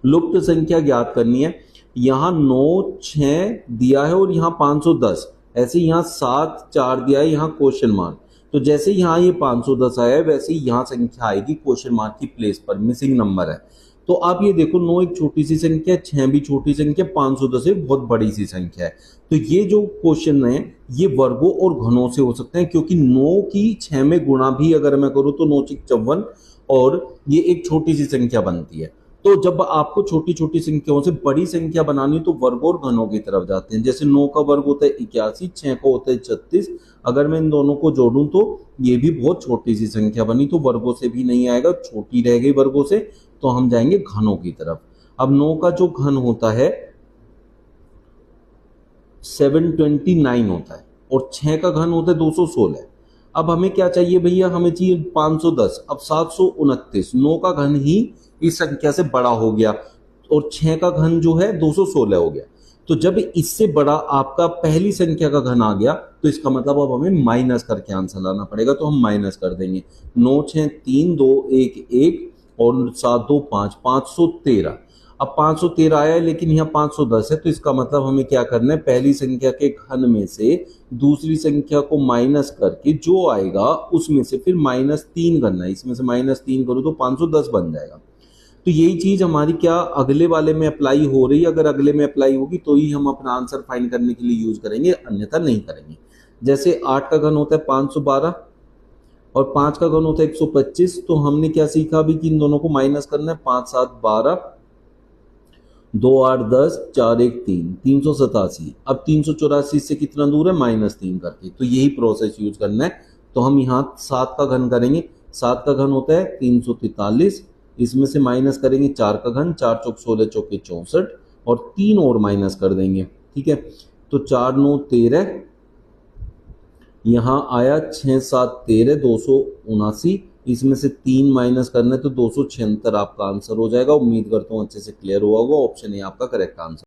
लुप्त संख्या ज्ञात करनी है। यहाँ 9 6 दिया है और यहाँ 510, ऐसे यहाँ 7 4 दिया है, यहाँ क्वेश्चन मार्क। तो जैसे यहाँ ये 510 आया है वैसे ही यहाँ संख्या आएगी क्वेश्चन मार्क की प्लेस पर, मिसिंग नंबर है। तो आप ये देखो 9 एक छोटी सी संख्या है, 6 भी छोटी संख्या, 510 एक बहुत बड़ी सी संख्या है। तो ये जो क्वेश्चन है ये वर्गों और घनों से हो सकते हैं, क्योंकि 9 की 6 में गुणा भी अगर मैं करूँ तो 9 6 54 और ये एक छोटी सी संख्या बनती है। तो जब आपको छोटी छोटी संख्याओं से बड़ी संख्या बनानी तो वर्ग और घनों की तरफ जाते हैं। जैसे 9 का वर्ग होता है 81, 6 का होता है 36। अगर मैं इन दोनों को जोड़ूं तो ये भी बहुत छोटी सी संख्या बनी, तो वर्गों से भी नहीं आएगा, छोटी रह गई वर्गों से, तो हम जाएंगे घनों की तरफ। अब 9 का जो घन होता है 729 होता है और 6 का घन होता है 216। अब हमें क्या चाहिए भैया, हमें चाहिए 510। अब 729, 9 का घन ही इस संख्या से बड़ा हो गया और 6 का घन जो है 216 हो गया। तो जब इससे बड़ा आपका पहली संख्या का घन आ गया तो इसका मतलब अब हमें माइनस करके आंसर लाना पड़ेगा, तो हम माइनस कर देंगे। 9 6 3 2 1 1 और 7 2 5, 513। अब 513 आया है लेकिन यहाँ 510 है, तो इसका मतलब हमें क्या करना है, पहली संख्या के घन में से दूसरी संख्या को माइनस करके जो आएगा उसमें से फिर -3 करना है। इसमें से -3 करूँ तो 510 बन जाएगा। तो यही चीज हमारी क्या अगले वाले में अप्लाई हो रही है। अगर अगले में अप्लाई होगी तो ही हम अपना आंसर फाइंड करने के लिए यूज करेंगे, अन्यथा नहीं करेंगे। जैसे 8 का घन होता है 512 और 5 का घन होता है 125। तो हमने क्या सीखा अभी कि इन दोनों को माइनस करना है। 5 7 12, 2 8 10, 4 1 3, 387। अब 384 से कितना दूर है, -3 करके। तो यही प्रोसेस यूज करना है। तो हम यहाँ 7 का घन करेंगे। 7 का घन होता है 343, इसमें से माइनस करेंगे 4 का घन, 4 चौक 16 चौके 64 और 3 और माइनस कर देंगे। ठीक है, तो 4 9 13, यहाँ आया 6 7 13, 279। इसमें से 3 माइनस करना है तो 276 आपका आंसर हो जाएगा। उम्मीद करता हूँ अच्छे से क्लियर हुआ होगा। ऑप्शन ए आपका करेक्ट आंसर।